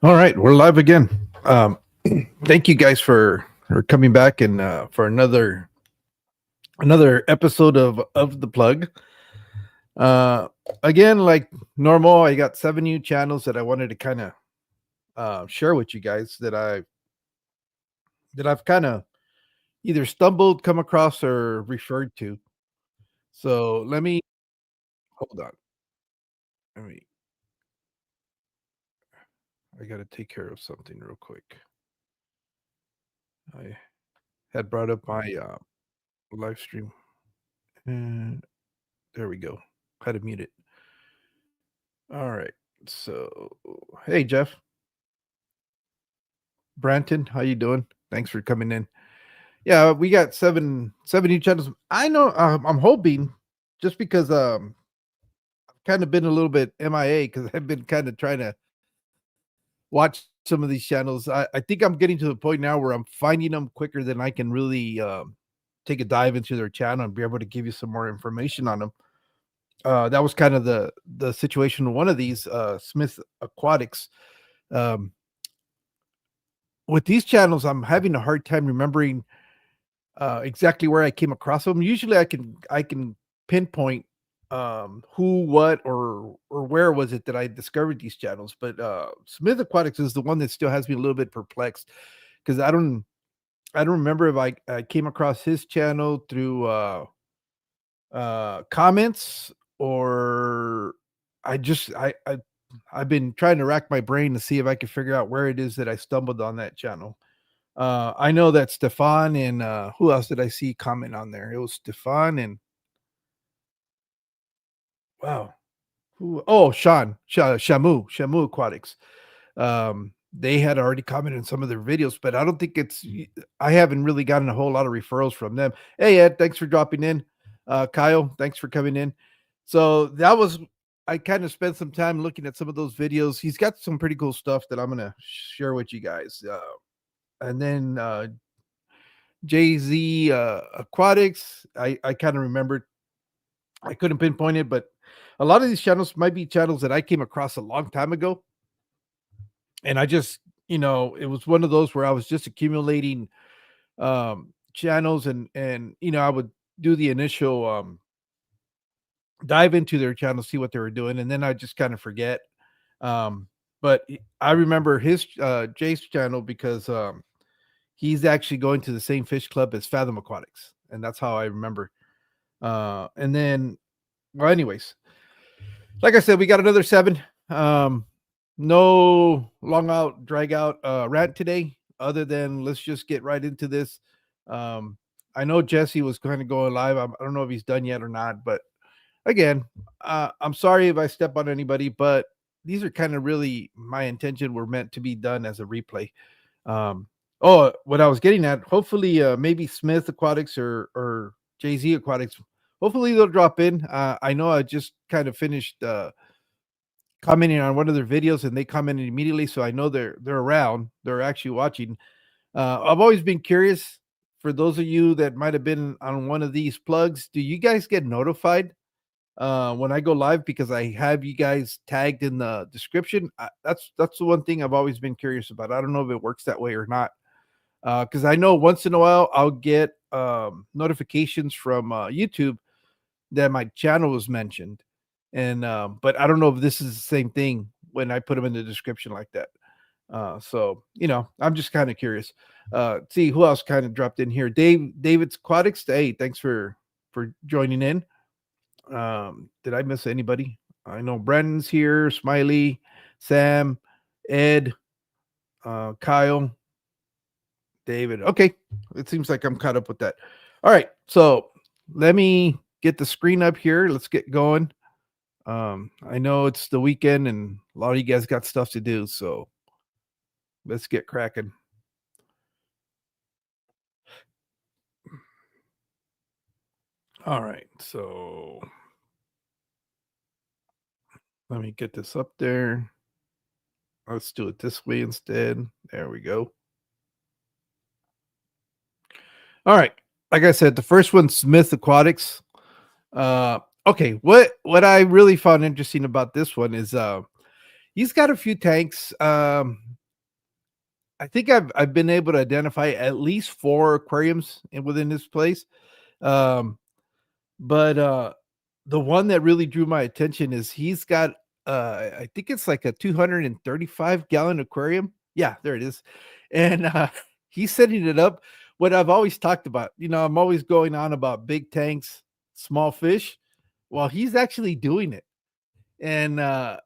All right, we're live again. Thank you guys for coming back and for another episode of the plug. Uh, Again, like normal, I got 7 new channels that I wanted to kind of share with you guys that I've kind of either stumbled, come across, or referred to. So let me hold on. Let me. I got to take care of something real quick. I had brought up my live stream, and there we go. Had to mute it. All right. So, hey Jeff, Branton, how you doing? Thanks for coming in. Yeah, we got seven new channels. I know. I'm hoping just because I've kind of been a little bit MIA because I've been kind of trying to watch some of these channels. I think I'm getting to the point now where I'm finding them quicker than I can really take a dive into their channel and be able to give you some more information on them. That was kind of the situation. One of these Smith Aquatics. Um, with these channels, I'm having a hard time remembering exactly where I came across them. Usually, I can pinpoint who, what, or where was it that I discovered these channels. But Smith Aquatics is the one that still has me a little bit perplexed because I don't remember if I came across his channel through comments or I just I've been trying to rack my brain to see if I can figure out where it is that I stumbled on that channel. I know that Stefan and who else did I see comment on there? It was Stefan and wow, who? Oh, Shamu Aquatics. They had already commented on some of their videos, but I don't think I haven't really gotten a whole lot of referrals from them. Hey Ed, thanks for dropping in. Kyle, thanks for coming in. So that was I kind of spent some time looking at some of those videos. He's got some pretty cool stuff that I'm gonna share with you guys. And then Jay Z Aquatics. I kind of remembered. I couldn't pinpoint it, but a lot of these channels might be channels that I came across a long time ago, and I just it was one of those where I was just accumulating channels, and I would do the initial dive into their channel, see what they were doing, and then I just kind of forget. But I remember his Jay's channel because he's actually going to the same fish club as Fathom Aquatics, and that's how I remember. And then, well, anyways, like I said, we got another 7. No long out, drag out rant today, other than let's just get right into this. Um, I know Jesse was kind of going live. I don't know if he's done yet or not, but again, I'm sorry if I step on anybody, but these are kind of really my intention were meant to be done as a replay. Um, oh, what I was getting at, hopefully, maybe Smith Aquatics or Jay Z Aquatics. Hopefully they'll drop in. I know I just kind of finished commenting on one of their videos, and they commented immediately, so I know they're around. They're actually watching. I've always been curious. For those of you that might have been on one of these plugs, do you guys get notified when I go live because I have you guys tagged in the description? That's the one thing I've always been curious about. I don't know if it works that way or not. Because I know once in a while I'll get notifications from YouTube that my channel was mentioned, and but I don't know if this is the same thing when I put them in the description like that. So I'm just kind of curious. See who else kind of dropped in here. David's Aquatics. Hey, thanks for joining in. Did I miss anybody? I know Brandon's here, Smiley, Sam, Ed, Kyle, David. Okay, it seems like I'm caught up with that. All right, so let me get the screen up here. Let's get going. I know it's the weekend and a lot of you guys got stuff to do, so let's get cracking. All right, so let me get this up there. Let's do it this way instead. There we go. All right. Like I said, the first one, Smith Aquatics. Okay, what I really found interesting about this one is He's got a few tanks. I think I've been able to identify at least 4 aquariums within this place. Um, but the one that really drew my attention is he's got, I think it's like a 235-gallon aquarium. Yeah, there it is. And, he's setting it up what I've always talked about. I'm always going on about big tanks, small fish. Well, he's actually doing it. And I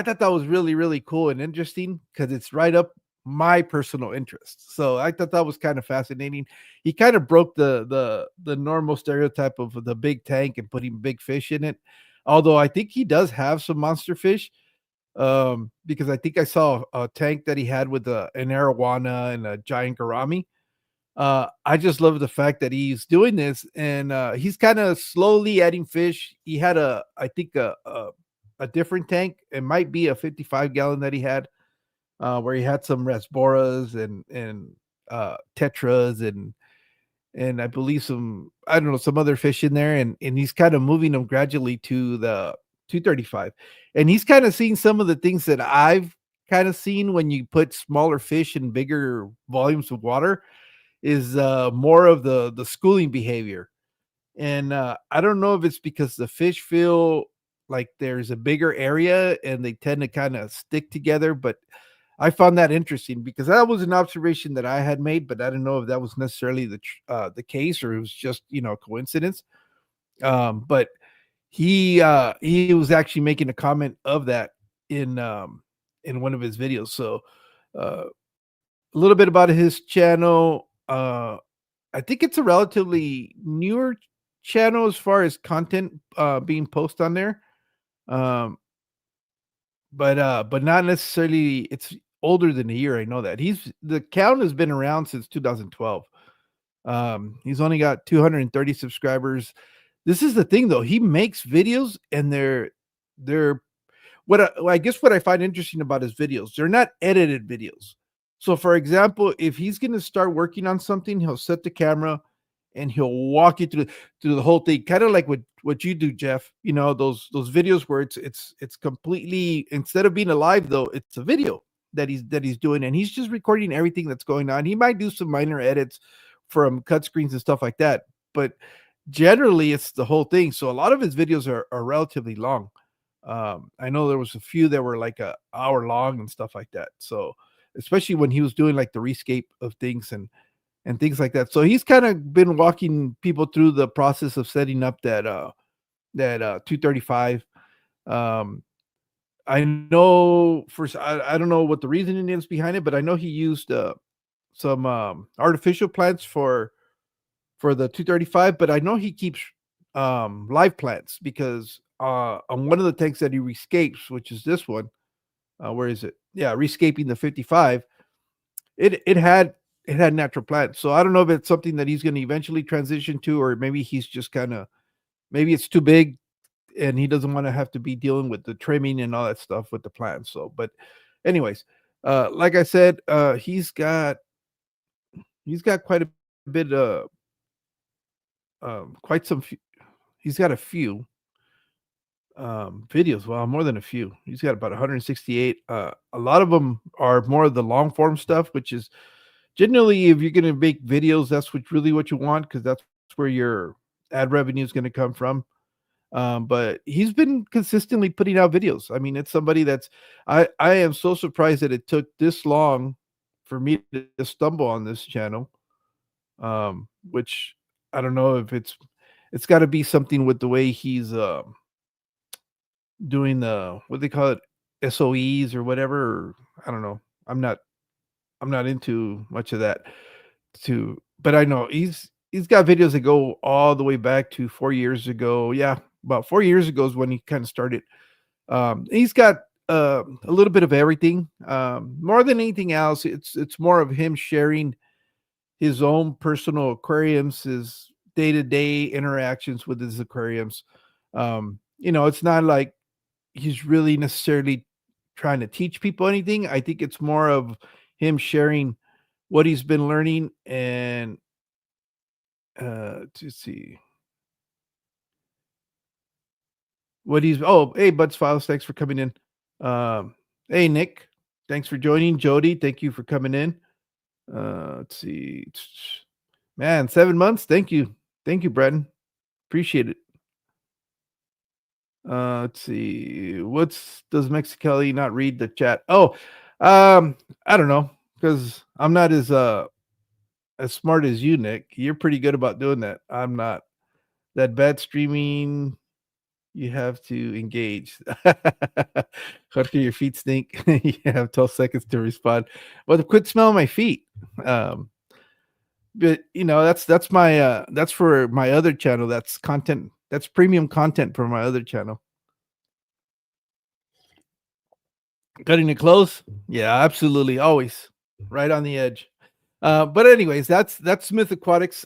thought that was really, really cool and interesting because it's right up my personal interest. So I thought that was kind of fascinating. He kind of broke the normal stereotype of the big tank and putting big fish in it. Although I think he does have some monster fish, because I think I saw a tank that he had with an arowana and a giant gourami. I just love the fact that he's doing this, and he's kind of slowly adding fish. He had I think a different tank. It might be a 55-gallon that he had, where he had some rasboras and tetras and I believe some, I don't know, some other fish in there, and he's kind of moving them gradually to the 235. And he's kind of seeing some of the things that I've kind of seen when you put smaller fish in bigger volumes of water is more of the schooling behavior. And I don't know if it's because the fish feel like there's a bigger area and they tend to kind of stick together, but I found that interesting because that was an observation that I had made, but I don't know if that was necessarily the case or it was just coincidence. But he was actually making a comment of that in one of his videos. So a little bit about his channel. I think it's a relatively newer channel as far as content being posted on there. Um, but not necessarily it's older than a year, I know that. The count has been around since 2012. He's only got 230 subscribers. This is the thing though, he makes videos and they're I guess what I find interesting about his videos, they're not edited videos. So, for example, if he's gonna start working on something, he'll set the camera and he'll walk you through the whole thing, kind of like what you do, Jeff. Those videos where it's completely, instead of being alive though, it's a video that he's doing, and he's just recording everything that's going on. He might do some minor edits from cut screens and stuff like that, but generally it's the whole thing. So a lot of his videos are relatively long. I know there was a few that were like a hour long and stuff like that. So especially when he was doing like the rescape of things and things like that. So he's kind of been walking people through the process of setting up that 235. Um, I know first I don't know what the reasoning is behind it, but I know he used some artificial plants for the 235, but I know he keeps live plants because on one of the tanks that he rescapes, which is this one, where is it? Yeah, rescaping the 55. It had natural plants. So I don't know if it's something that he's going to eventually transition to, or maybe he's just kind of, maybe it's too big and he doesn't want to have to be dealing with the trimming and all that stuff with the plants. So, but anyways, like I said, he's got quite a bit, quite some. He's got a few videos. Well, more than a few. He's got about 168. A lot of them are more of the long form stuff, which is generally, if you're gonna make videos, that's what you want, because that's where your ad revenue is gonna come from. But he's been consistently putting out videos. I mean, it's somebody that's I am so surprised that it took this long for me to stumble on this channel. Which I don't know if it's got to be something with the way he's doing the, what they call it, SOEs or whatever. Or, I don't know. I'm not into much of that too, but I know he's got videos that go all the way back to 4 years ago. Yeah, about 4 years ago is when he kind of started. He's got a little bit of everything. More than anything else, it's more of him sharing his own personal aquariums, his day-to-day interactions with his aquariums. It's not like he's really necessarily trying to teach people anything. I think it's more of him sharing what he's been learning and to see what he's, oh, hey Buds Files, thanks for coming in. Hey, Nick. Thanks for joining. Jody, thank you for coming in. Let's see. Man, 7 months. Thank you. Thank you, Bretton. Appreciate it. Let's see. What's does Mexicali not read the chat? Oh, I don't know because I'm not as smart as you, Nick. You're pretty good about doing that. I'm not. That bad streaming, you have to engage. Jorge, your feet stink. You have 12 seconds to respond. Well, quit smelling my feet. Um, but that's my that's for my other channel. That's content. That's premium content for my other channel. Cutting it close? Yeah, absolutely. Always right on the edge. But anyways, that's Smith Aquatics.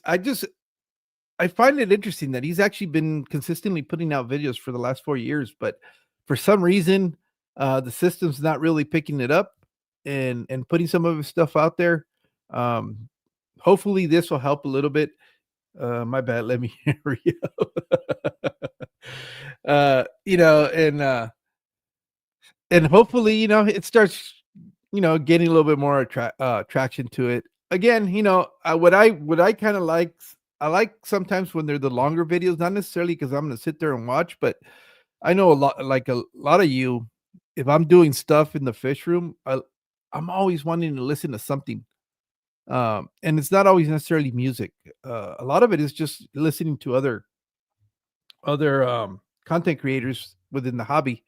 I find it interesting that he's actually been consistently putting out videos for the last 4 years, but for some reason, the system's not really picking it up and putting some of his stuff out there. Um, Hopefully, this will help a little bit. My bad. Let me hear you. And hopefully, it starts, getting a little bit more traction to it. Again, what I kind of like, I like sometimes when they're the longer videos, not necessarily because I'm going to sit there and watch, but I know a lot of you, if I'm doing stuff in the fish room, I'm always wanting to listen to something. And it's not always necessarily music. A lot of it is just listening to other content creators within the hobby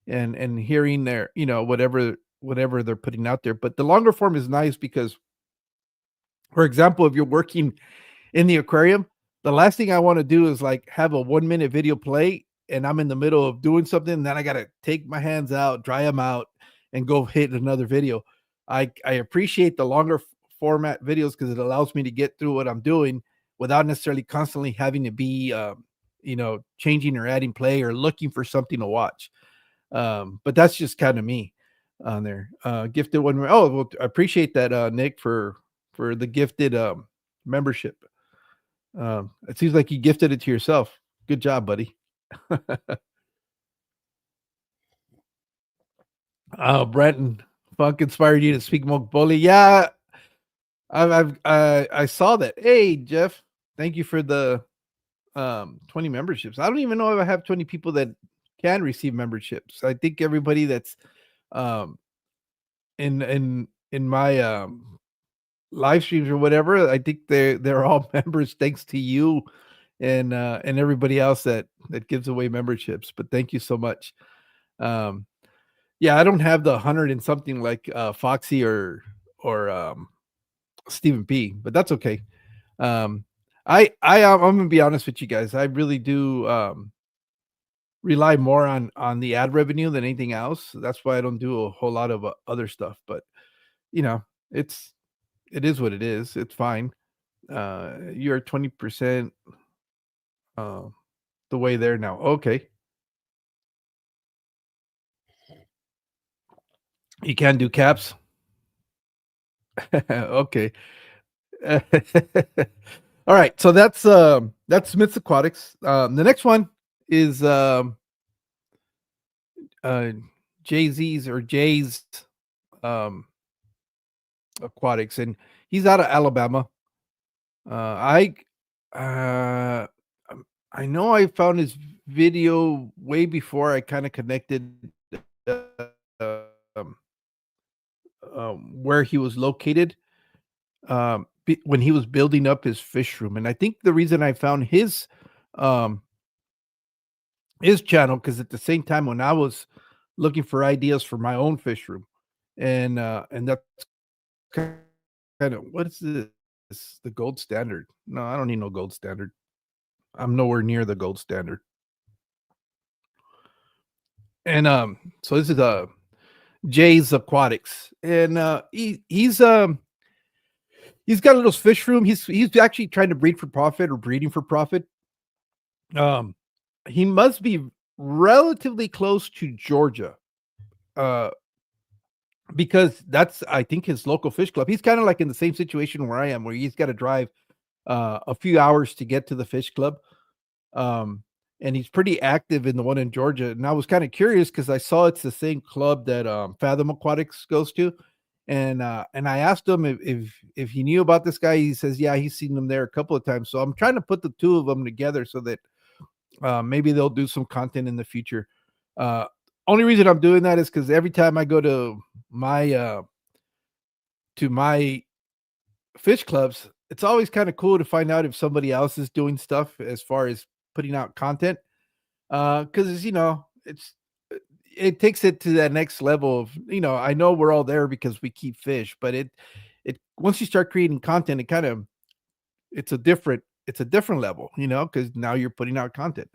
and hearing their whatever they're putting out there. But the longer form is nice because, for example, if you're working in the aquarium, the last thing I want to do is like have a 1 minute video play and I'm in the middle of doing something, and then I gotta take my hands out, dry them out, and go hit another video. I appreciate the longer format videos because it allows me to get through what I'm doing without necessarily constantly having to be changing or adding play or looking for something to watch. But that's just kind of me on there. Gifted one. Oh, well, I appreciate that, Nick, for the gifted membership. It seems like you gifted it to yourself. Good job, buddy. Brenton, Funk inspired you to speak more bully. Yeah, I saw that. Hey, Jeff, thank you for the 20 memberships. I don't even know if I have 20 people that can receive memberships. I think everybody that's um in my live streams or whatever, I think they're all members thanks to you and everybody else that gives away memberships. But thank you so much. Um yeah, I don't have the 100 and something like Foxy or Stephen P, but that's okay. Um I'm gonna be honest with you guys. I really do rely more on the ad revenue than anything else. That's why I don't do a whole lot of other stuff. But you know, it's it is what it is. It's fine. You're 20% uh, the way there now. Okay, you can do caps. Okay. All right. So that's Smith's Aquatics. The next one is uh, Jay-Z's or Jay's um, Aquatics, and he's out of Alabama. I uh, I know I found his video way before I kind of connected uh, um, where he was located when he was building up his fish room. And I think the reason I found um, his channel because at the same time when I was looking for ideas for my own fish room, and that's kind of what is this? The gold standard? No, I don't need no gold standard. I'm nowhere near the gold standard. And so this is Jay's Aquatics, and he's got a little fish room. He's actually trying to breed for profit or breeding for profit. Um, he must be relatively close to Georgia, uh, because that's I think his local fish club. He's kind of like in the same situation where I am, where he's got to drive a few hours to get to the fish club. Um, and he's pretty active in the one in Georgia. And I was kind of curious because I saw it's the same club that Fathom Aquatics goes to, and I asked him if he knew about this guy. He says, yeah, he's seen him there a couple of times. So I'm trying to put the two of them together so that maybe they'll do some content in the future. Uh, Only reason I'm doing that is because every time I go my to my fish clubs, it's always kind of cool to find out if somebody else is doing stuff as far as putting out content. Because it takes it to that next level of, I know we're all there because we keep fish, but it once you start creating content, it's a different level, because now you're putting out content.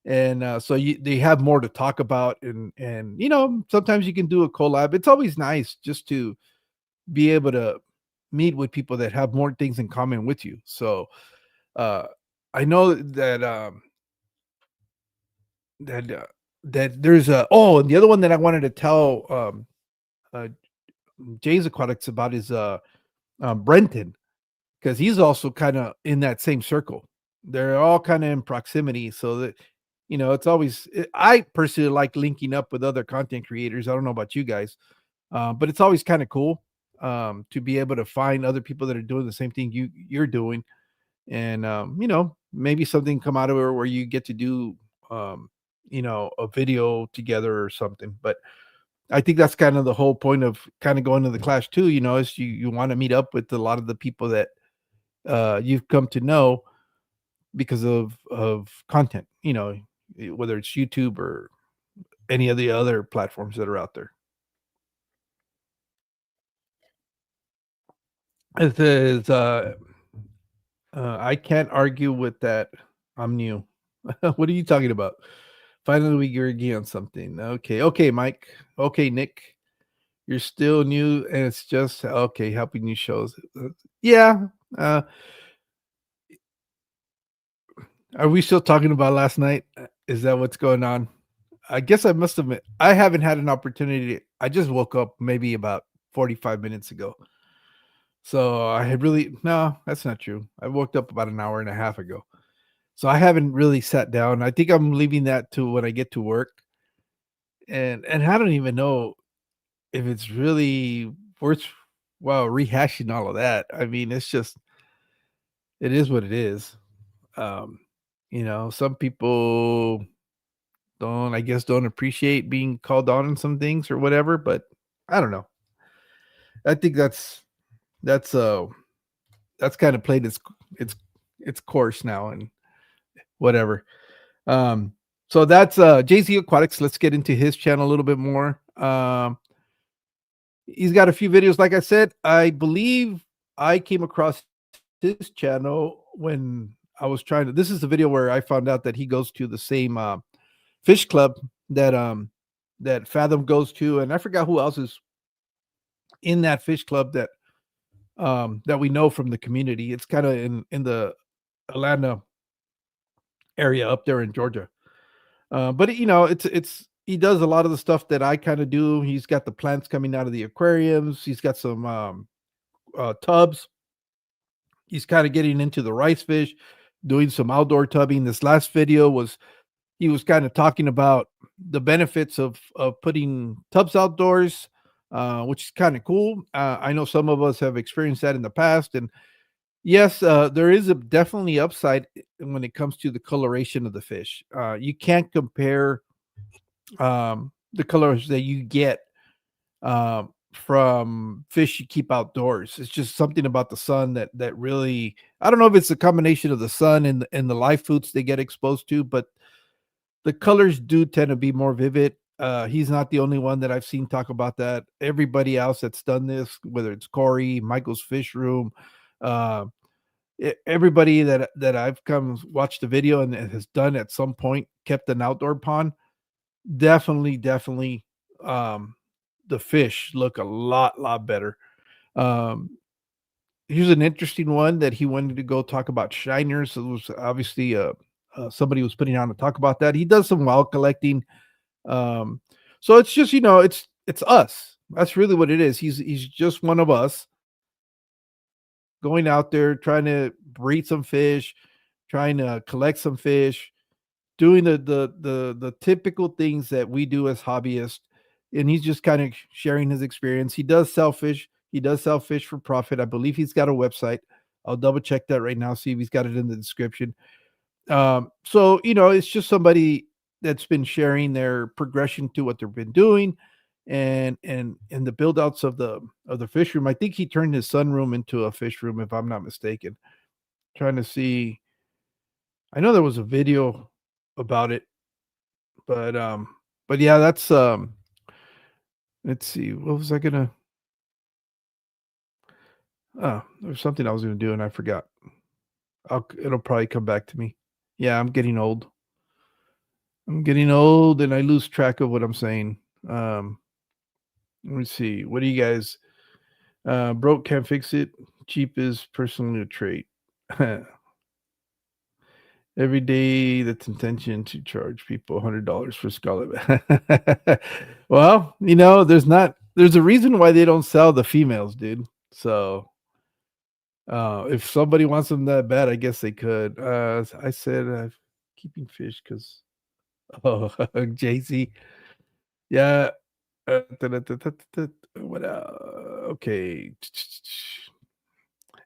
And so they have more to talk about, and sometimes you can do a collab. It's always nice just to be able to meet with people that have more things in common with you. So uh I know that that there's a oh, and the other one that I wanted to tell uh Jay's Aquatics about is Brenton, because he's also kind of in that same circle. They're all kind of in proximity, so that it's always I personally like linking up with other content creators. I don't know about you guys, but it's always kind of cool to be able to find other people that are doing the same thing you're doing, and maybe something come out of it where you get to do a video together or something. But I think that's kind of the whole point of kind of going to the clash too. Is you want to meet up with a lot of the people that you've come to know because of content. Whether it's YouTube or any of the other platforms that are out there. It is, I can't argue with that. I'm new. What are you talking about? Finally, we agree on something. Okay, okay, Mike. Okay, Nick. You're still new, and it's just okay. Helping you shows. Yeah. Uh, are we still talking about last night? Is that what's going on? I guess I must admit I haven't had an opportunity. I just woke up maybe about 45 minutes ago. So I had really no, that's not true. I woke up about an hour and a half ago. So I haven't really sat down. I think I'm leaving that to when I get to work. And I don't even know if it's really worth rehashing all of that. I mean, it is what it is. Um, some people don't appreciate being called on some things or whatever, but I don't know. I think that's that's kind of played its its course now and whatever. Um, so that's JZ Aquatics. Let's get into his channel a little bit more. He's got a few videos. Like I said, I believe I came across his channel when I was trying to. This is the video where I found out that he goes to the same fish club that that Fathom goes to, and I forgot who else is in that fish club that we know from the community. It's kind of in the Atlanta area up there in Georgia. But it's he does a lot of the stuff that I kind of do. He's got the plants coming out of the aquariums. He's got some tubs. He's kind of getting into the rice fish, doing some outdoor tubbing. This last video was he was kind of talking about the benefits of putting tubs outdoors, which is kind of cool. I know some of us have experienced that in the past, and yes, there is a definitely upside when it comes to the coloration of the fish. You can't compare the colors that you get from fish you keep outdoors. It's just something about the sun that really I don't know if it's a combination of the sun and the live foods they get exposed to, but the colors do tend to be more vivid. He's not the only one that I've seen talk about that. Everybody else that's done this, whether it's Corey, Michael's Fish Room, uh, everybody that I've come watched the video and has done at some point kept an outdoor pond. Definitely, um, the fish look a lot better. Um, Here's an interesting one that he wanted to go talk about shiners. So it was obviously somebody was putting on to talk about that. He does some wild collecting. Um, so it's just it's us. That's really what it is. He's just one of us going out there trying to breed some fish, trying to collect some fish, doing the typical things that we do as hobbyists, and he's just kind of sharing his experience. He does sell fish. He does sell fish for profit. I believe he's got a website. I'll double check that right now, see if he's got it in the description. So it's just somebody that's been sharing their progression to what they've been doing, and the build outs of the fish room. I think he turned his sunroom into a fish room, if I'm not mistaken. Trying to see. I know there was a video about it, but yeah, that's let's see, what was I gonna there's something I was gonna do and I forgot. It'll probably come back to me. Yeah, I'm getting old. I'm getting old and I lose track of what I'm saying. Um, Let me see. What do you guys broke can't fix it. Cheap is personally a trait. Every day that's intention to charge people $100 for Scarlet. Well, there's a reason why they don't sell the females, dude. So if somebody wants them that bad, I guess they could. I said keeping fish because oh JC. Yeah. What okay.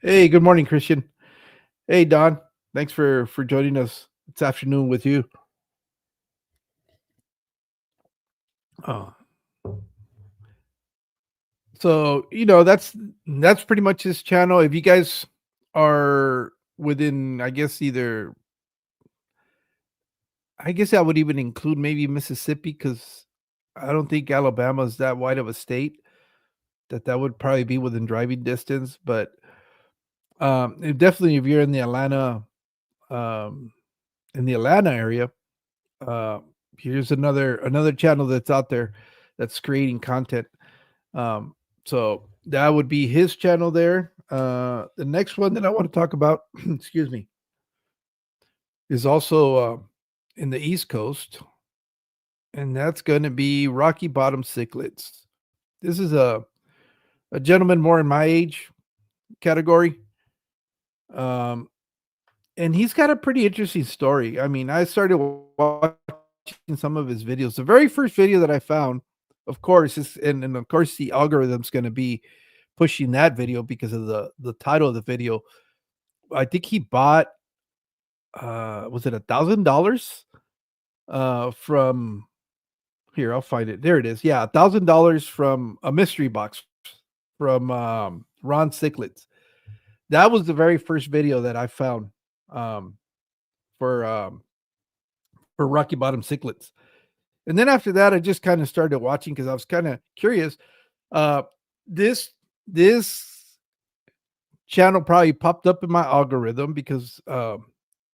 Hey, good morning, Christian. Hey, Don. Thanks for joining us this afternoon with you. Oh, so that's pretty much his channel. If you guys are within, I guess I would even include maybe Mississippi because I don't think Alabama is that wide of a state that would probably be within driving distance. But definitely, if you're um, in the Atlanta area, uh, here's another channel that's out there that's creating content. Um, so that would be his channel there. The next one that I want to talk about, excuse me, is also in the East Coast, and that's going to be Rocky Bottom Cichlids. This is a gentleman more in my age category, um, and he's got a pretty interesting story. I mean, I started watching some of his videos. The very first video that I found, of course, and of course the algorithm's going to be pushing that video because of the title of the video. I think he bought was it $1,000 from here, I'll find it. There it is. Yeah, $1,000 from a mystery box from Ron Cichlids. That was the very first video that I found um for um for Rocky Bottom Cichlids. And then after that I just kind of started watching because I was kind of curious. Uh this this channel probably popped up in my algorithm because at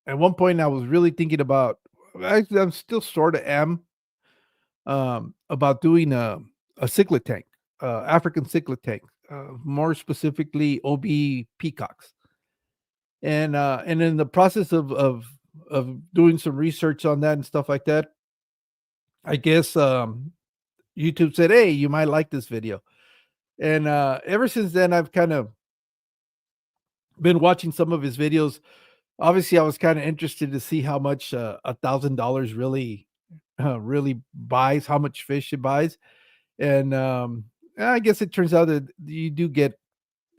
one point I was really thinking about I'm still sort of am about doing a cichlid tank, African cichlid tank, more specifically OB peacocks. And in the process of doing some research on that and stuff like that, I guess YouTube said, "Hey, you might like this video." And ever since then, I've kind of been watching some of his videos. Obviously, I was kind of interested to see how much $1,000 really buys, how much fish it buys, and I guess it turns out that you do get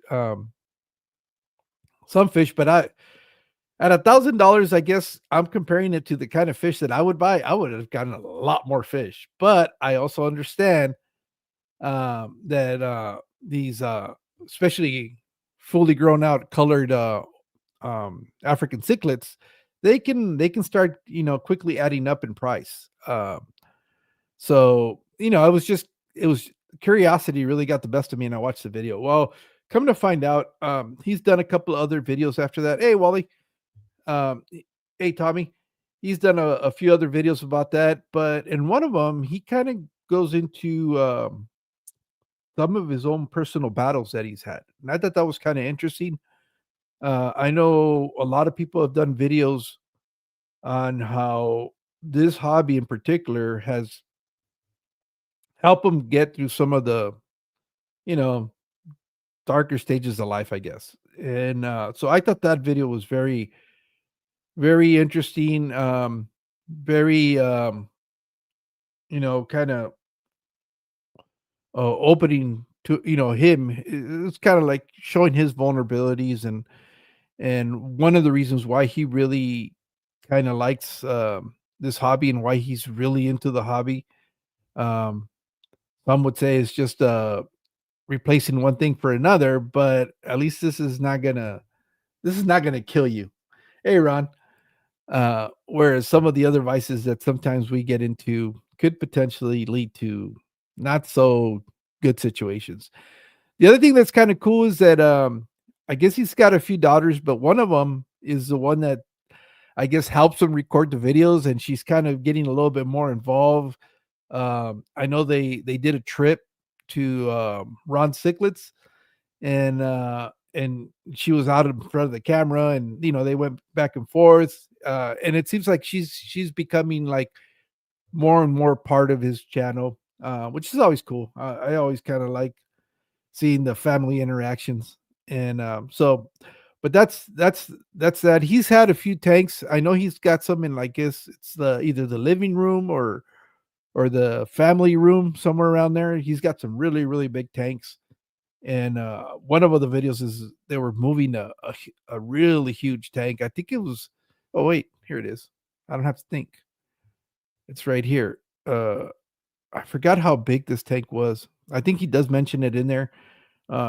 um, some fish, but I at $1,000, I guess I'm comparing it to the kind of fish that I would buy. I would have gotten a lot more fish, but I also understand that these, especially fully grown out colored African cichlids, they can start quickly adding up in price. So it was curiosity really got the best of me, and I watched the video. Well, come to find out, he's done a couple of other videos after that. Hey, Wally. Hey, Tommy. He's done a few other videos about that, but in one of them, he kind of goes into some of his own personal battles that he's had. And I thought that was kind of interesting. I know a lot of people have done videos on how this hobby in particular has helped them get through some of the, you know, darker stages of life, I guess. And so I thought that video was very, very interesting. very, kind of opening to him. It's kind of like showing his vulnerabilities, and one of the reasons why he really kind of likes this hobby and why he's really into the hobby. Um, some would say it's just replacing one thing for another, but at least this is not gonna kill you. Hey, Ron. Whereas some of the other vices that sometimes we get into could potentially lead to not so good situations. The other thing that's kinda cool is that, I guess he's got a few daughters, but one of them is the one that I guess helps him record the videos, and she's kind of getting a little bit more involved. I know they did a trip to, Ron Cichlids, and she was out in front of the camera, and, they went back and forth, and it seems like she's becoming, like, more and more part of his channel, which is always cool. I always kinda like seeing the family interactions, and, but that's that. He's had a few tanks. I know he's got some in, I guess it's the either the living room or the family room, somewhere around there. He's got some really, really big tanks, and, one of the videos is they were moving a really huge tank. I think it was oh, wait, here it is. I don't have to think. It's right here. I forgot how big this tank was. I think he does mention it in there.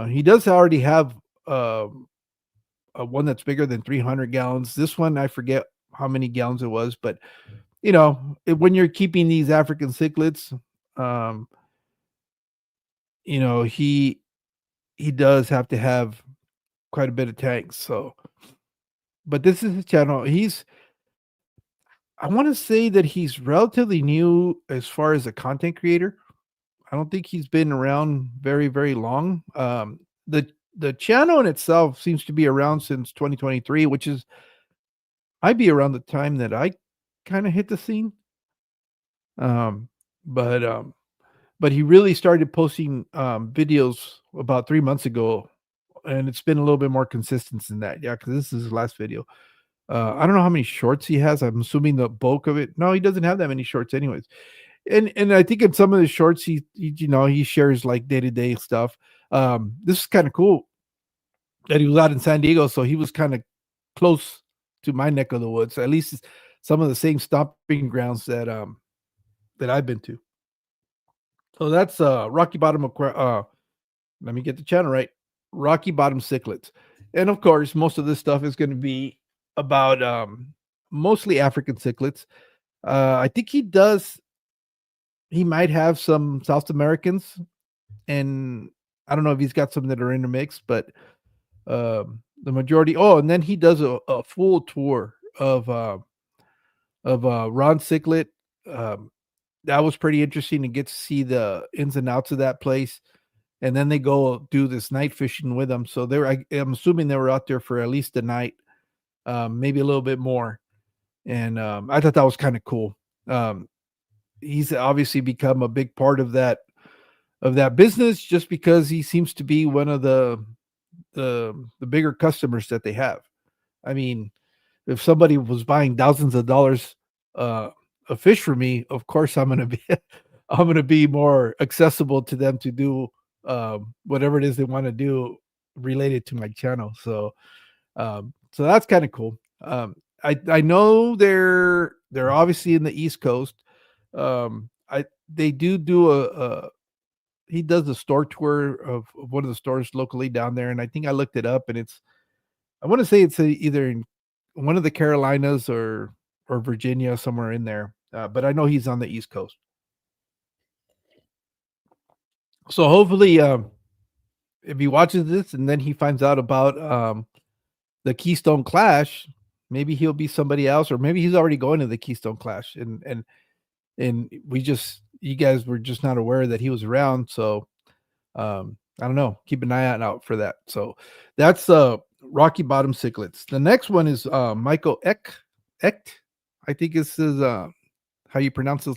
He does already have, um, a one that's bigger than 300 gallons. This one, I forget how many gallons it was, but, when you're keeping these African cichlids, um, he does have to have quite a bit of tanks, so but this is his channel. I wanna say that he's relatively new as far as a content creator. I don't think he's been around very, very long. The channel in itself seems to be around since 2023, which is might be around the time that I kinda hit the scene. Um, but, um but he really started posting, videos about 3 months ago, and it's been a little bit more consistent than that. Yeah, because this is his last video. I don't know how many shorts he has. I'm assuming the bulk of it no, he doesn't have that many shorts anyways. And I think in some of the shorts, he shares, like, day-to-day stuff. This is kinda cool that he was out in San Diego, so he was kinda close to my neck of the woods, at least some of the same stomping grounds that I've been to. So that's, Rocky Bottom let me get the channel right, Rocky Bottom Cichlids. And, of course, most of this stuff is gonna be about, mostly African cichlids. I think he might have some South Americans, and I don't know if he's got some that are intermixed, but, the majority and then he does a full tour of Ron Cichlid. Um, that was pretty interesting to get to see the ins and outs of that place, and then they go do this night fishing with him, so I'm assuming they were out there for at least a night, maybe a little bit more, and, I thought that was kinda cool. Um, he's obviously become a big part of that business just because he seems to be one of the bigger customers that they have. I mean, if somebody was buying thousands of dollars, uh, of fish for me, of course, I'm gonna be I'm gonna be more accessible to them to do, whatever it is they wanna do related to my channel, so that's kinda cool. I know they're obviously in the East Coast. I they do a he does a store tour of one of the stores locally down there, and I think I looked it up, and I wanna say it's, either in one of the Carolinas or Virginia, somewhere in there, but I know he's on the East Coast. So hopefully, if he watches this and then he finds out about, the Keystone Clash, maybe he'll be somebody else, or maybe he's already going to the Keystone Clash, and you guys were just not aware that he was around, so I don't know. Keep an eye out for that. So that's Rocky Bottom Cichlids. The next one is Michael Eck. Echt, I think this is how you pronounce his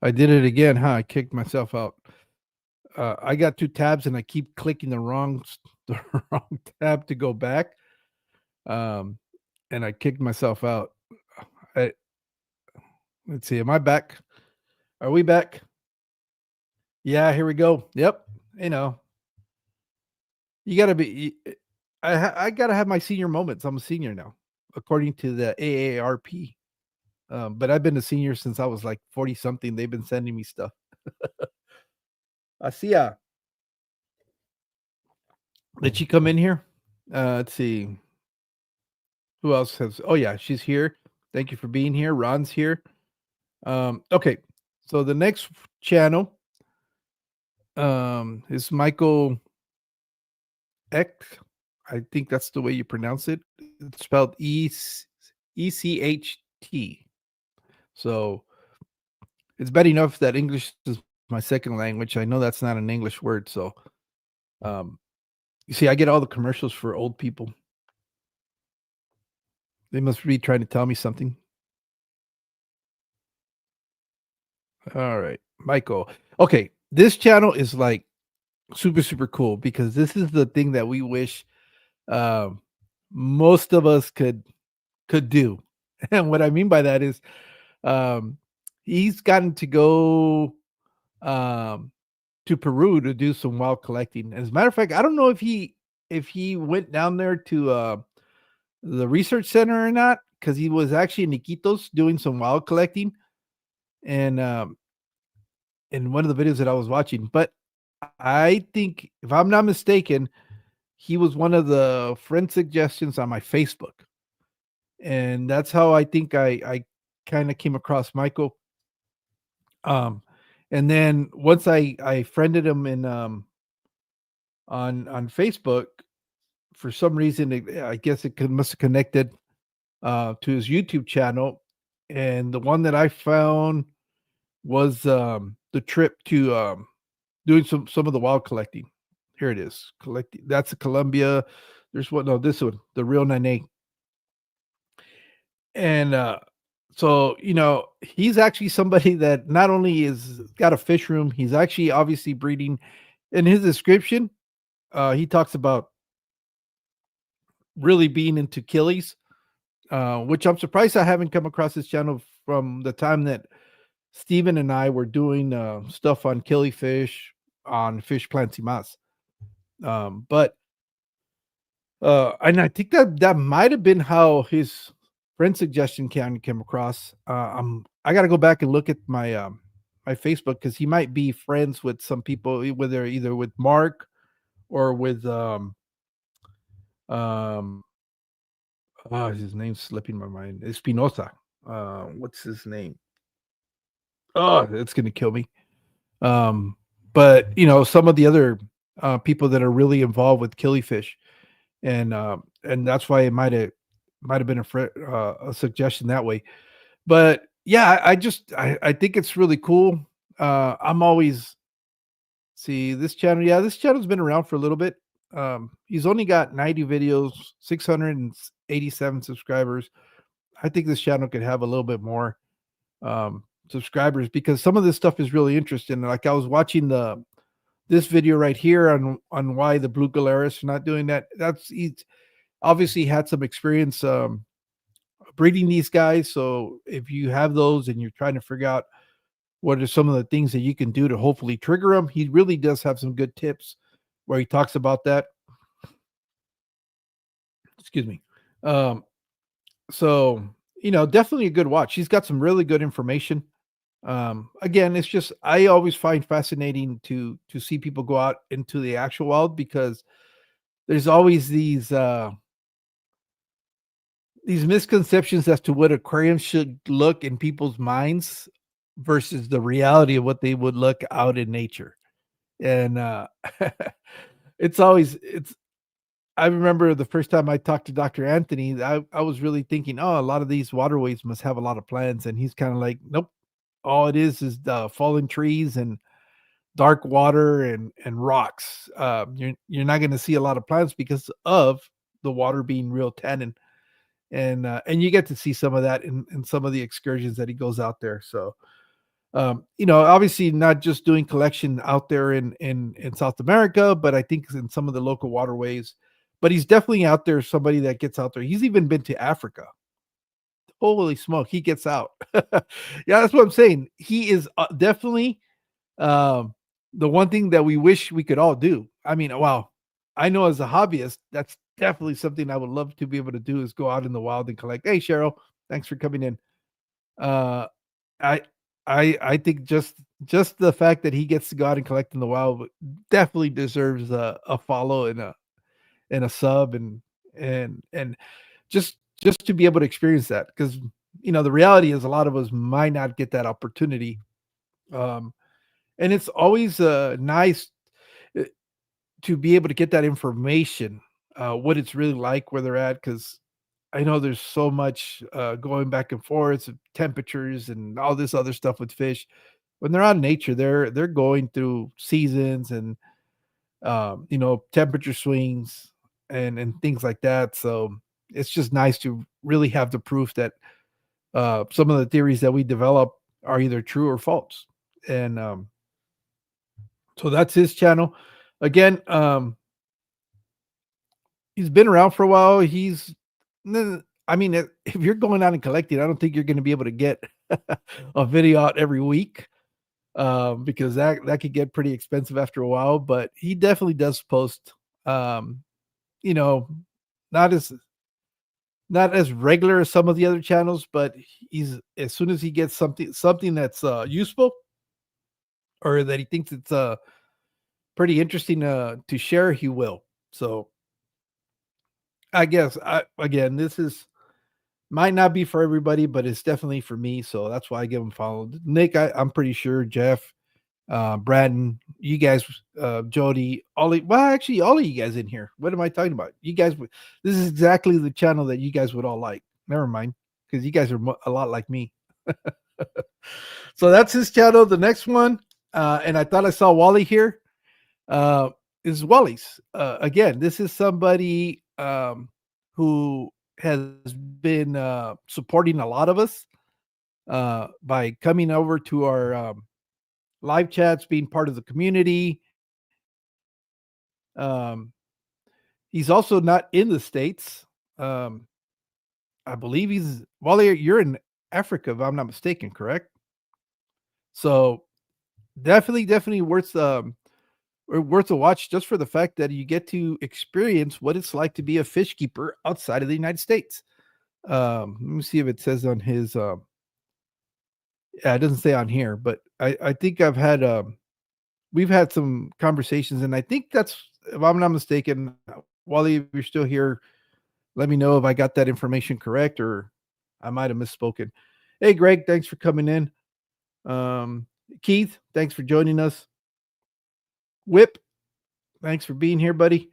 I did it again, huh? I kicked myself out. I got 2 tabs and I keep clicking the wrong the wrong tab to go back, um, and I kicked myself out. I let's see, am I back? Are we back? Yeah, here we go. Yep, you know, you gotta be I gotta have my senior moments. I'm a senior now, according to the AARP. But I've been a senior since I was, like, 40 something. They've been sending me stuff. Asia, did she come in here? Let's see. Who else has oh, yeah, she's here. Thank you for being here. Ron's here. Okay. So the next channel, is Michael Echt. I think that's the way you pronounce it. It's spelled ECHT. So it's bad enough that English is my second language. I know that's not an English word. So, um, you see, I get all the commercials for old people. They must be trying to tell me something. All right, Michael. Okay, this channel is like super, super cool because this is the thing that we wish um, most of us could do. And what I mean by that is um, he's gotten to go um, to Peru to do some wild collecting. As a matter of fact, I don't know if he went down there to the research center or not because he was actually in Iquitos doing some wild collecting and in one of the videos that I was watching. But I think if I'm not mistaken, he was one of the friend suggestions on my Facebook, and that's how I think I kind of came across Michael. Um, and then once I friended him in on Facebook, for some reason I guess it must have connected to his YouTube channel, and the one that I found was the trip to doing some of the wild collecting. Here it is. Collecting. That's a Columbia. There's what no, this one, the real Nene. And so, he's actually somebody that not only is got a fish room, he's actually obviously breeding. In his description, he talks about really being into killies, which I'm surprised I haven't come across his channel from the time that Steven and I were doing stuff on killifish on Fish Plantimas. But and I think that might have been how his friend suggestion came across. I got to go back and look at my Facebook because he might be friends with some people, whether either with Mark or with um his name's slipping my mind. Espinosa. What's his name? Oh, it's gonna kill me. Um, but some of the other people that are really involved with killifish and that's why it might have been a suggestion that way. But yeah, I think it's really cool. I'm always see this channel. Yeah, this channel's been around for a little bit. He's only got 90 videos, 687 subscribers. I think this channel could have a little bit more subscribers because some of this stuff is really interesting. Like I was watching this video right here on why the blue galaris are not doing that. He's obviously had some experience breeding these guys. So if you have those and you're trying to figure out what are some of the things that you can do to hopefully trigger them, he really does have some good tips where he talks about that. Excuse me. Um, so definitely a good watch. He's got some really good information. Again, it's just I always find fascinating to see people go out into the actual wild because there's always these misconceptions as to what aquariums should look in people's minds versus the reality of what they would look out in nature. And it's I remember the first time I talked to Dr. Anthony, I was really thinking, oh, a lot of these waterways must have a lot of plants. And he's kind of like, nope, all it is the fallen trees and dark water and rocks. You're not going to see a lot of plants because of the water being real tannin and you get to see some of that in some of the excursions that he goes out there. So Obviously not just doing collection out there in South America, but I think in some of the local waterways. But he's definitely out there, somebody that gets out there. He's even been to Africa. Holy smoke, he gets out. Yeah, that's what I'm saying. He is definitely um, the one thing that we wish we could all do. I mean, wow, I know as a hobbyist, that's definitely something I would love to be able to do is go out in the wild and collect. Hey, Cheryl, thanks for coming in. Uh, I I think just the fact that he gets to go out and collect in the wild definitely deserves a follow and a sub and just to be able to experience that because the reality is a lot of us might not get that opportunity. Um, and it's always nice uh, to be able to get that information, what it's really like where they're at, because I know there's so much going back and forth, temperatures and all this other stuff with fish. When they're out in nature, they're going through seasons and temperature swings and things like that. So it's just nice to really have the proof that some of the theories that we develop are either true or false. And so that's his channel. Again, he's been around for a while. I mean, if you're going out and collecting, I don't think you're going to be able to get a video out every week because that could get pretty expensive after a while. But he definitely does post, um, you know, not as not as regular as some of the other channels, but he's as soon as he gets something that's useful or that he thinks it's pretty interesting to share, he will. So I guess again, this is might not be for everybody, but it's definitely for me. So that's why I give him follow. Nick, I'm pretty sure Jeff, Braden, you guys, Jody, Ollie. Well, actually, all of you guys in here. What am I talking about? You guys, this is exactly the channel that you guys would all like. Never mind, because you guys are a lot like me. So that's his channel. The next one, and I thought I saw Wally here. Uh, is Wally's. Again, this is somebody who has been supporting a lot of us by coming over to our live chats, being part of the community. Um, he's also not in the States. Um, I believe he's Wally. You're in Africa, if I'm not mistaken, correct? So definitely worth a watch just for the fact that you get to experience what it's like to be a fish keeper outside of the United States. Let me see if it says on his. Yeah, it doesn't say on here, but I think we've had some conversations, and I think that's if I'm not mistaken, Wally, if you're still here, let me know if I got that information correct or I might have misspoken. Hey, Greg, thanks for coming in. Um, Keith, thanks for joining us. Whip, thanks for being here, buddy.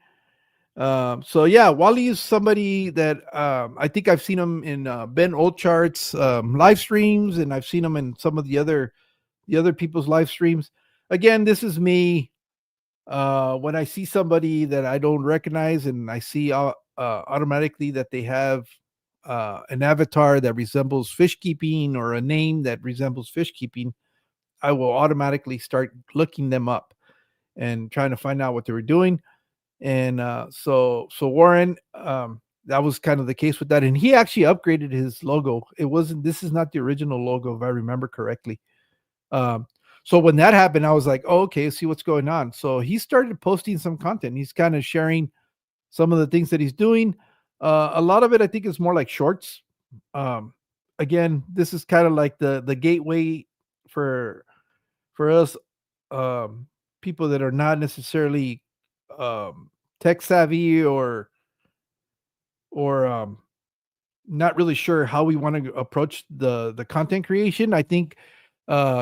So yeah, Wally is somebody that I think I've seen him in Ben Oldchart's live streams, and I've seen him in some of the other people's live streams. Again, this is me. When I see somebody that I don't recognize, and I see automatically that they have an avatar that resembles fish keeping or a name that resembles fish keeping, I will automatically start looking them up and trying to find out what they were doing. And so Warren, that was kind of the case with that. And he actually upgraded his logo. This is not the original logo, if I remember correctly. Um, so when that happened, I was like, oh, okay, see what's going on. So he started posting some content. He's kind of sharing some of the things that he's doing. A lot of it, I think, is more like shorts. Um, Again, this is kind of like the gateway for us um, people that are not necessarily um, tech savvy or not really sure how we want to approach the content creation. I think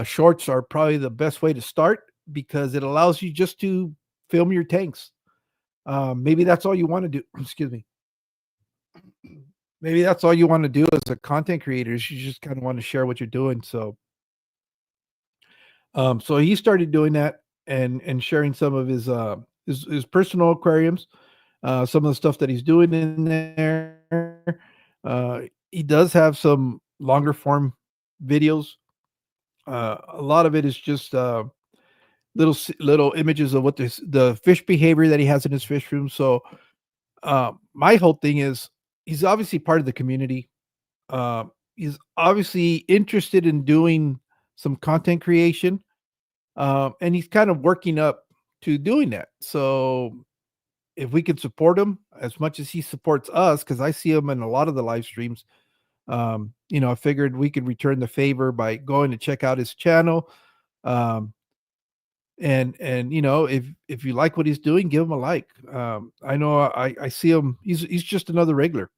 shorts are probably the best way to start because it allows you just to film your tanks. Maybe that's all you want to do. Excuse me. Maybe that's all you want to do as a content creator. Is you just kind of want to share what you're doing. So he started doing that and sharing some of his personal aquariums, some of the stuff that he's doing in there. He does have some longer form videos A lot of it is just little images of what the fish behavior that he has in his fish room. So my whole thing is he's obviously part of the community. He's obviously interested in doing some content creation, and he's kind of working up to doing that. So if we can support him as much as he supports us, because I see him in a lot of the live streams, I figured we could return the favor by going to check out his channel. Um, and if you like what he's doing, give him a like. I know I see him. He's just another regular.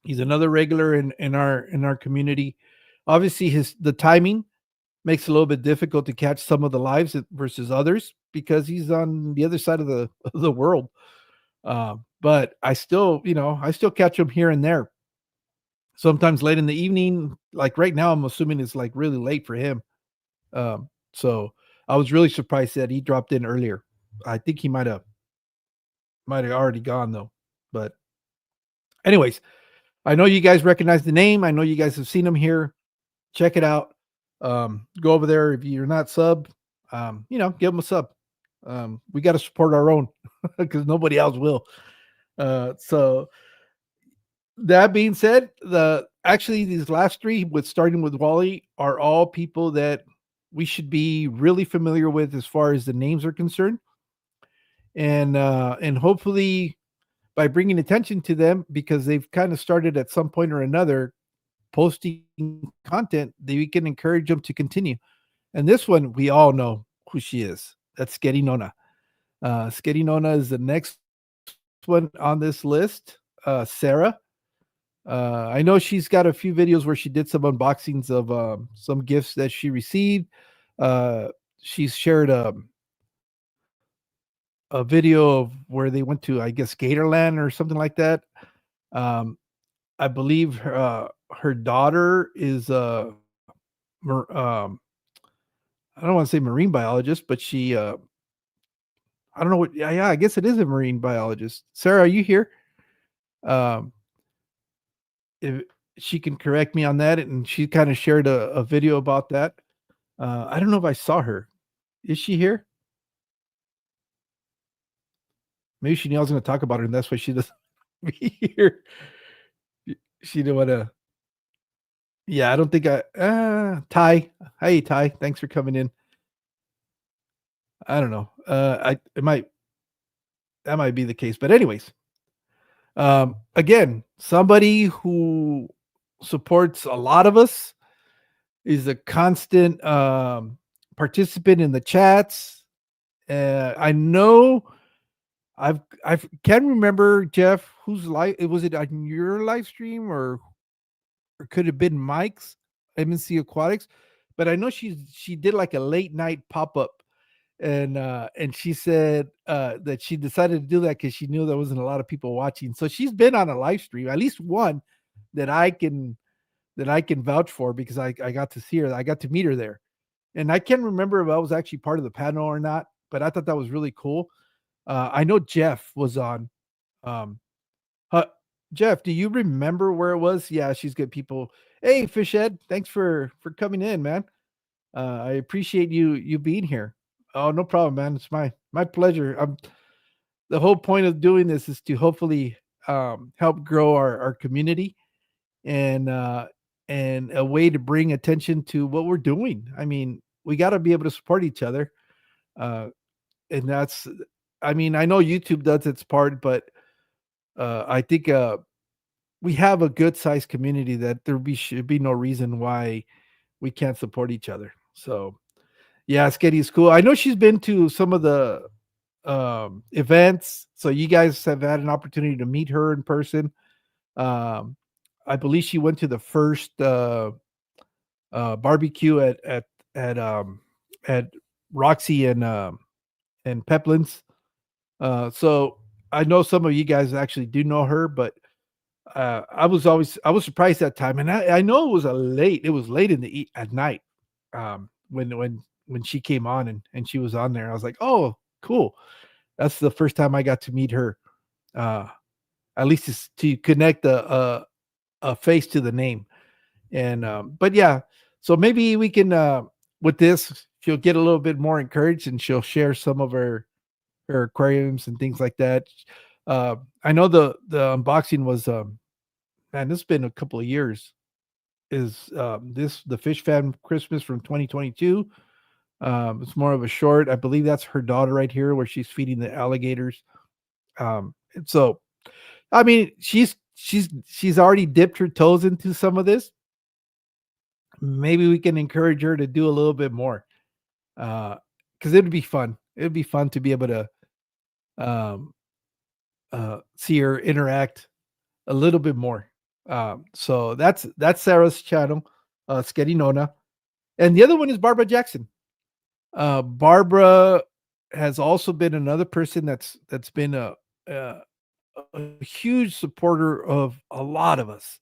He's another regular in our community. Obviously, his the timing makes it a little bit difficult to catch some of the lives versus others because he's on the other side of the of the world. But I still catch him here and there. Sometimes late in the evening, like right now, I'm assuming it's like really late for him. So I was really surprised that he dropped in earlier. I think he might have already gone though. But anyways, I know you guys recognize the name. I know you guys have seen him here. Check it out. Go over there if you're not sub. Give him a sub. We got to support our own because nobody else will. So that being said, these last three, with starting with Wally, are all people that we should be really familiar with as far as the names are concerned, and hopefully by bringing attention to them because they've kind of started at some point or another posting content, that we can encourage them to continue. And this one, we all know who she is. That's Sghetti Nona. Sghetti Nona is the next one on this list. Sarah. I know she's got a few videos where she did some unboxings of some gifts that she received. Uh, she's shared a video of where they went to, I guess, Gatorland or something like that. Um, I believe her daughter is I don't want to say marine biologist, but she I don't know what. Yeah, I guess it is a marine biologist. Sarah, are you here? Um, if she can correct me on that, and she kind of shared a video about that. I don't know if I saw her. Is she here? Maybe she knew I was going to talk about her, and that's why she doesn't be here. She didn't want to. Yeah, I don't think I. Ty. Hey, Ty. Thanks for coming in. I don't know. That might be the case, but anyways, again, somebody who supports a lot of us, is a constant participant in the chats. I know I can't remember, Jeff, whose live was it on your live stream, or could have been Mike's MNC Aquatics, but I know she did like a late night pop up, and she said that she decided to do that because she knew there wasn't a lot of people watching. So she's been on a live stream, at least one that I can vouch for because I got to see her. I got to meet her there. And I can't remember if I was actually part of the panel or not, but I thought that was really cool. I know Jeff was on. Um, uh, Jeff, do you remember where it was? Yeah, she's good people. Hey, Fishhead, thanks for coming in, man. I appreciate you being here. Oh, no problem, man. It's my pleasure. The whole point of doing this is to hopefully help grow our community, and a way to bring attention to what we're doing. I mean, we got to be able to support each other, uh, and that's. I mean, I know YouTube does its part, but I think we have a good sized community that should be no reason why we can't support each other. So yeah, Sketty is cool. I know she's been to some of the events, so you guys have had an opportunity to meet her in person. Um, I believe she went to the first barbecue at Roxy and Peplin's. So I know some of you guys actually do know her, but I was surprised that time, and I know it was late in at night, when she came on and she was on there. I was like, oh, cool. That's the first time I got to meet her. Uh, at least to connect a face to the name. And but yeah, So maybe we can with this, she'll get a little bit more encouraged and she'll share some of her aquariums and things like that. Uh, I know the unboxing was man, this has been a couple of years. Is this the Fish Fam Christmas from 2022? It's more of a short. I believe that's her daughter right here, where she's feeding the alligators. And so I mean, she's already dipped her toes into some of this. Maybe we can encourage her to do a little bit more, because it'd be fun. It'd be fun to be able to um, see her interact a little bit more. So that's Sarah's channel, Sghetti Nona, and the other one is Barbara Jackson. Barbara has also been another person that's been a, a huge supporter of a lot of us.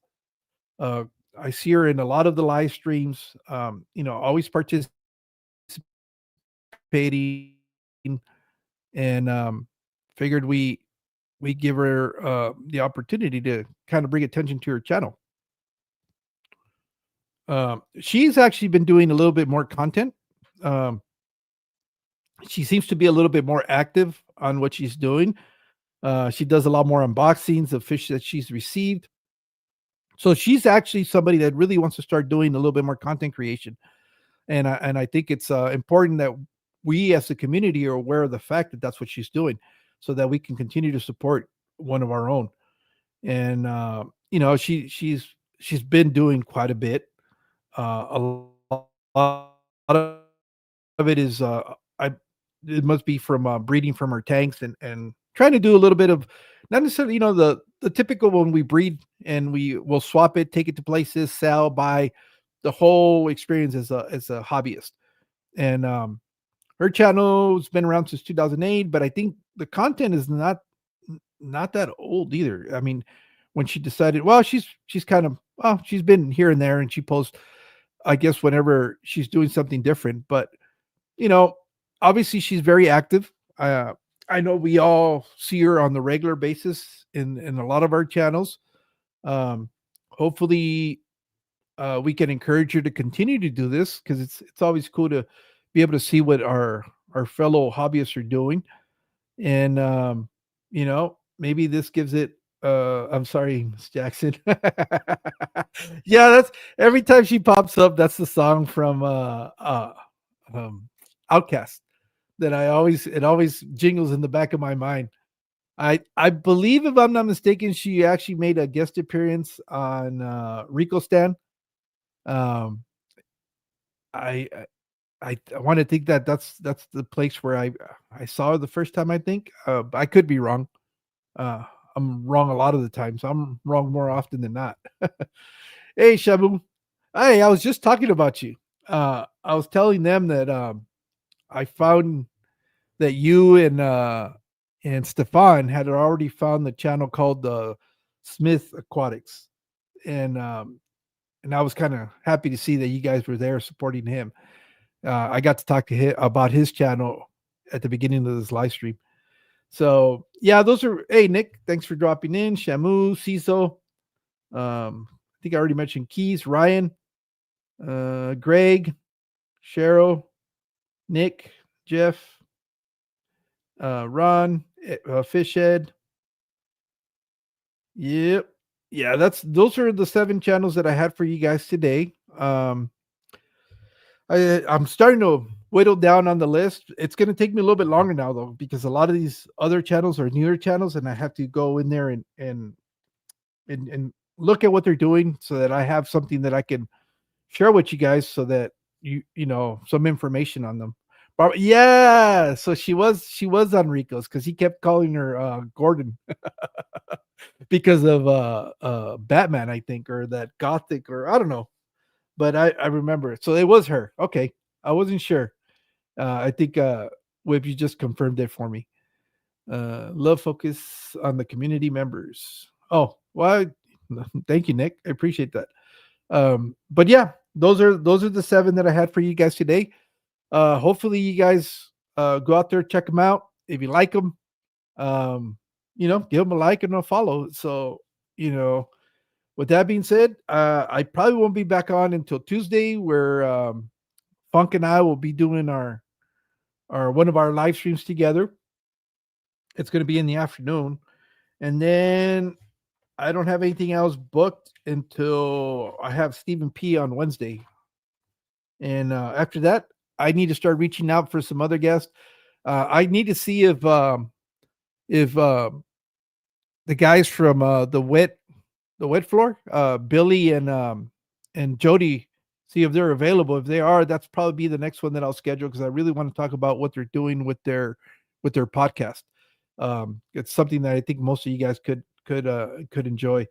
Uh, I see her in a lot of the live streams. Always participating, and figured we give her the opportunity to kind of bring attention to her channel. She's actually been doing a little bit more content. Um, she seems to be a little bit more active on what she's doing. She does a lot more unboxings of fish that she's received. So she's actually somebody that really wants to start doing a little bit more content creation. And I think it's important that we as a community are aware of the fact that that's what she's doing, so that we can continue to support one of our own. And she's been doing quite a bit. A lot of it is I it must be from breeding from her tanks, and trying to do a little bit of, not necessarily, the typical when we breed and we will swap it, take it to places, sell, buy, the whole experience as a hobbyist. And her channel's been around since 2008, but I think the content is not that old either. I mean, when she decided, well, she's kind of, well, she's been here and there, and she posts, I guess, whenever she's doing something different. But you know, obviously she's very active. Uh, I know we all see her on the regular basis in a lot of our channels. Hopefully, we can encourage her to continue to do this, because it's always cool to be able to see what our fellow hobbyists are doing. And maybe this gives it, I'm sorry, Miss Jackson. Yeah, that's every time she pops up, that's the song from um Outcast that it always jingles in the back of my mind. I believe, if I'm not mistaken, she actually made a guest appearance on Rico Stan. Um I I want to think that that's the place where I saw her the first time, I think. I could be wrong. Uh, I'm wrong a lot of the times. I'm wrong more often than not. Hey, Shabu. Hey, I was just talking about you. I was telling them that I found that you and Stefan had already found the channel called the Smith Aquatics, and and I was kind of happy to see that you guys were there supporting him. I got to talk to him about his channel at the beginning of this live stream. So yeah, those are. Hey, Nick, thanks for dropping in. Shamu, Ciso. I think I already mentioned Keys, Ryan, Greg, Cheryl, Nick, Jeff, Ron, Fishhead. Yep. Yeah, those are the 7 channels that I had for you guys today. I'm starting to whittle down on the list. It's going to take me a little bit longer now, though, because a lot of these other channels are newer channels, and I have to go in there and look at what they're doing, so that I have something that I can share with you guys, so that you know some information on them. But yeah, so she was on Rico's, because he kept calling her Gordon because of Batman, I think, or that Gothic, or I don't know, but I remember it. So it was her. Okay, I wasn't sure. I think Whip, you just confirmed it for me. Love focus on the community members. Oh, well, thank you, Nick. I appreciate that. But yeah, those are the 7 that I had for you guys today. Hopefully you guys go out there, check them out. If you like them, give them a like and a follow. So, you know, with that being said, I probably won't be back on until Tuesday, where Funk and I will be doing our one of our live streams together. It's going to be in the afternoon, and then I don't have anything else booked until I have Stephen P on Wednesday, and after that, I need to start reaching out for some other guests. I need to see if the guys from the wet floor, Billy and Jody, see if they're available. If they are, that's probably be the next one that I'll schedule because I really want to talk about what they're doing with their podcast. It's something that I think most of you guys could enjoy.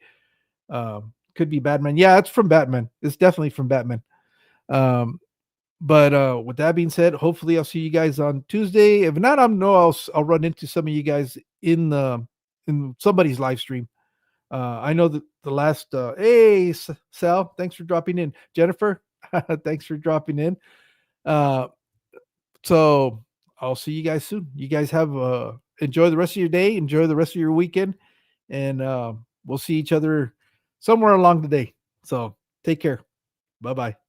Could be Batman. Yeah, it's from Batman. It's definitely from Batman. Um, but with that being said, hopefully I'll see you guys on Tuesday. If not, I'll run into some of you guys in somebody's live stream. I know that the last hey Sal, thanks for dropping in. Jennifer, thanks for dropping in. Uh, so I'll see you guys soon. You guys have enjoy the rest of your day, enjoy the rest of your weekend, and we'll see each other somewhere along the day. So take care. Bye bye.